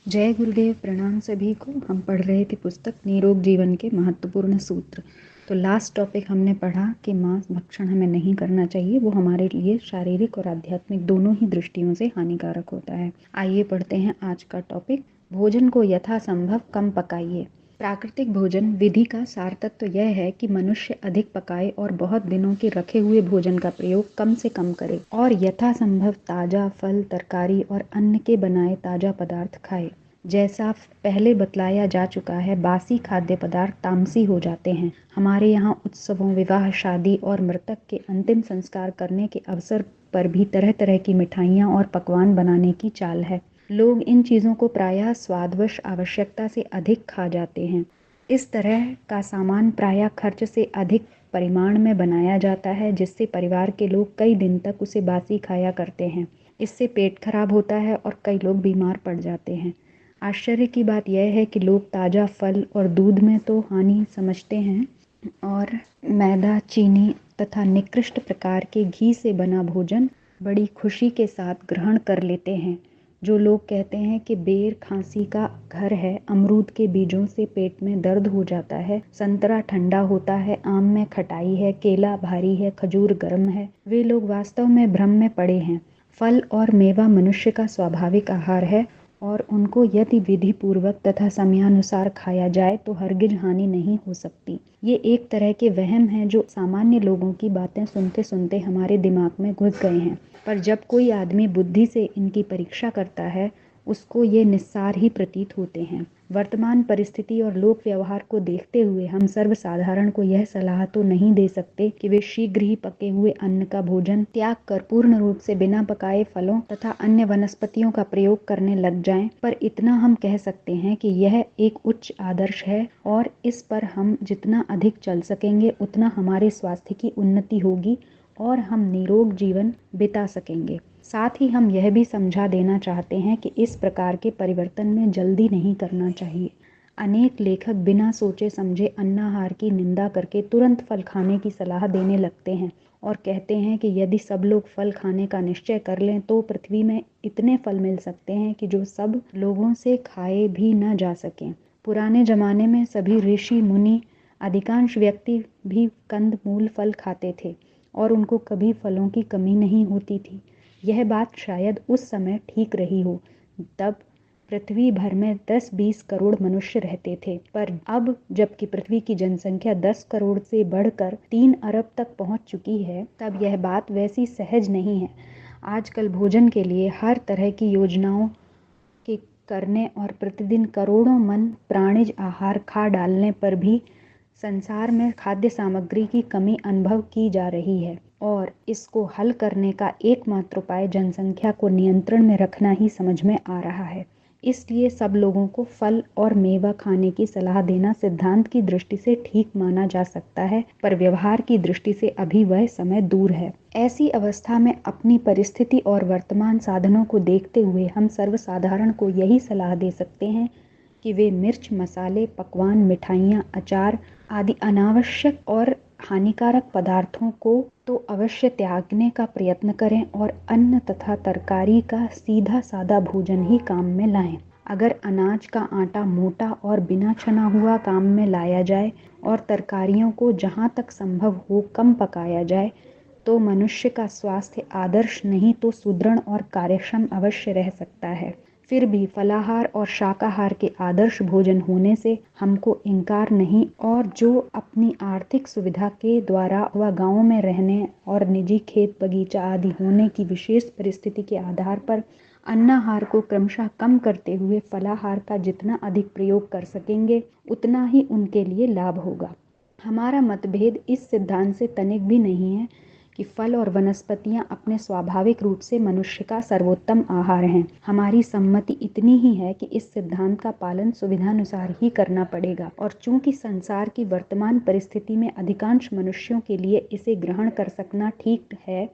जय गुरुदेव, प्रणाम सभी को। हम पढ़ रहे थे पुस्तक निरोग जीवन के महत्वपूर्ण सूत्र। तो लास्ट टॉपिक हमने पढ़ा कि मांस भक्षण हमें नहीं करना चाहिए, वो हमारे लिए शारीरिक और आध्यात्मिक दोनों ही दृष्टियों से हानिकारक होता है। आइए पढ़ते हैं आज का टॉपिक। भोजन को यथासंभव कम पकाइए। प्राकृतिक भोजन विधि का सार तत्व यह है कि मनुष्य अधिक पकाए और बहुत दिनों के रखे हुए भोजन का प्रयोग कम से कम करे और यथासंभव ताजा फल, तरकारी और अन्न के बनाए ताजा पदार्थ खाए। जैसा पहले बतलाया जा चुका है, बासी खाद्य पदार्थ तामसी हो जाते हैं। हमारे यहाँ उत्सवों, विवाह, शादी और मृतक के अंतिम संस्कार करने के अवसर पर भी तरह तरह की मिठाइयाँ और पकवान बनाने की चाल है। लोग इन चीज़ों को प्रायः स्वादवश आवश्यकता से अधिक खा जाते हैं। इस तरह का सामान प्रायः खर्च से अधिक परिमाण में बनाया जाता है, जिससे परिवार के लोग कई दिन तक उसे बासी खाया करते हैं। इससे पेट खराब होता है और कई लोग बीमार पड़ जाते हैं। आश्चर्य की बात यह है कि लोग ताज़ा फल और दूध में तो हानि समझते हैं और मैदा, चीनी तथा निकृष्ट प्रकार के घी से बना भोजन बड़ी खुशी के साथ ग्रहण कर लेते हैं। जो लोग कहते हैं कि बेर खांसी का घर है, अमरूद के बीजों से पेट में दर्द हो जाता है, संतरा ठंडा होता है, आम में खटाई है, केला भारी है, खजूर गर्म है, वे लोग वास्तव में भ्रम में पड़े हैं। फल और मेवा मनुष्य का स्वाभाविक आहार है और उनको यदि विधि पूर्वक तथा समयानुसार खाया जाए तो हरगिज हानि नहीं हो सकती। ये एक तरह के वहम हैं जो सामान्य लोगों की बातें सुनते सुनते हमारे दिमाग में घुस गए हैं, पर जब कोई आदमी बुद्धि से इनकी परीक्षा करता है, उसको ये निस्सार ही प्रतीत होते हैं। वर्तमान परिस्थिति और लोक व्यवहार को देखते हुए हम सर्वसाधारण को यह सलाह तो नहीं दे सकते कि वे शीघ्र ही पके हुए अन्न का भोजन त्याग कर पूर्ण रूप से बिना पकाए फलों तथा अन्य वनस्पतियों का प्रयोग करने लग जाएं, पर इतना हम कह सकते हैं कि यह एक उच्च आदर्श है और इस पर हम जितना अधिक चल सकेंगे उतना हमारे स्वास्थ्य की उन्नति होगी और हम निरोग जीवन बिता सकेंगे। साथ ही हम यह भी समझा देना चाहते हैं कि इस प्रकार के परिवर्तन में जल्दी नहीं करना चाहिए। अनेक लेखक बिना सोचे समझे अन्नाहार की निंदा करके तुरंत फल खाने की सलाह देने लगते हैं और कहते हैं कि यदि सब लोग फल खाने का निश्चय कर लें तो पृथ्वी में इतने फल मिल सकते हैं कि जो सब लोगों से खाए भी न जा सकें। पुराने जमाने में सभी ऋषि मुनि, अधिकांश व्यक्ति भी कंद मूल फल खाते थे और उनको कभी फलों की कमी नहीं होती थी। यह बात शायद उस समय ठीक रही हो, तब पृथ्वी भर में 10-20 करोड़ मनुष्य रहते थे, पर अब जबकि पृथ्वी की जनसंख्या 10 करोड़ से बढ़कर 3 अरब तक पहुंच चुकी है, तब यह बात वैसी सहज नहीं है। आजकल भोजन के लिए हर तरह की योजनाओं के करने और प्रतिदिन करोड़ों मन प्राणिज आहार खा डालने पर भी संसार में खाद्य सामग्री की कमी अनुभव की जा रही है और इसको हल करने का एकमात्र उपाय जनसंख्या को नियंत्रण में रखना ही समझ में आ रहा है। इसलिए सब लोगों को फल और मेवा खाने की सलाह देना सिद्धांत की दृष्टि से ठीक माना जा सकता है, पर व्यवहार की दृष्टि से अभी वह समय दूर है। ऐसी अवस्था में अपनी परिस्थिति और वर्तमान साधनों को देखते हुए हम सर्वसाधारण को यही सलाह दे सकते हैं कि वे मिर्च, मसाले, पकवान, मिठाइयाँ, अचार आदि अनावश्यक और हानिकारक पदार्थों को तो अवश्य त्यागने का प्रयत्न करें और अन्न तथा तरकारी का सीधा सादा भोजन ही काम में लाएं। अगर अनाज का आटा मोटा और बिना छना हुआ काम में लाया जाए और तरकारियों को जहाँ तक संभव हो कम पकाया जाए, तो मनुष्य का स्वास्थ्य आदर्श नहीं तो सुदृढ़ और कार्यक्षम अवश्य रह सकता है। फिर भी फलाहार और शाकाहार के आदर्श भोजन होने से हमको इनकार नहीं, और जो अपनी आर्थिक सुविधा के द्वारा व गाँव में रहने और निजी खेत बगीचा आदि होने की विशेष परिस्थिति के आधार पर अन्नाहार को क्रमशः कम करते हुए फलाहार का जितना अधिक प्रयोग कर सकेंगे उतना ही उनके लिए लाभ होगा। हमारा मतभेद इस सिद्धांत से तनिक भी नहीं है कि फल और वनस्पतियां अपने स्वाभाविक रूप से मनुष्य का सर्वोत्तम आहार हैं। हमारी सम्मति इतनी ही है कि इस सिद्धांत का पालन सुविधानुसार ही करना पड़ेगा, और चूंकि संसार की वर्तमान परिस्थिति में अधिकांश मनुष्यों के लिए इसे ग्रहण कर सकना ठीक है,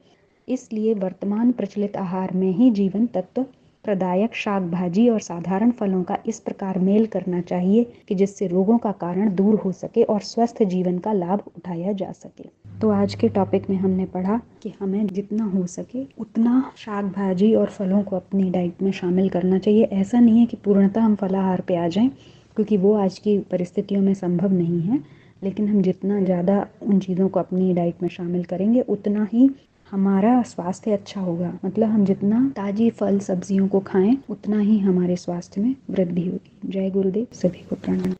इसलिए वर्तमान प्रचलित आहार में ही जीवन तत्व प्रदायक शाक भाजी और साधारण फलों का इस प्रकार मेल करना चाहिए कि जिससे रोगों का कारण दूर हो सके और स्वस्थ जीवन का लाभ उठाया जा सके। तो आज के टॉपिक में हमने पढ़ा कि हमें जितना हो सके उतना शाक भाजी और फलों को अपनी डाइट में शामिल करना चाहिए। ऐसा नहीं है कि पूर्णतः हम फलाहार पे आ जाएं, क्योंकि वो आज की परिस्थितियों में संभव नहीं है, लेकिन हम जितना ज़्यादा उन चीज़ों को अपनी डाइट में शामिल करेंगे उतना ही हमारा स्वास्थ्य अच्छा होगा। मतलब हम जितना ताज़ी फल सब्जियों को खाएं उतना ही हमारे स्वास्थ्य में वृद्धि होगी। जय गुरुदेव, सभी को प्रणाम।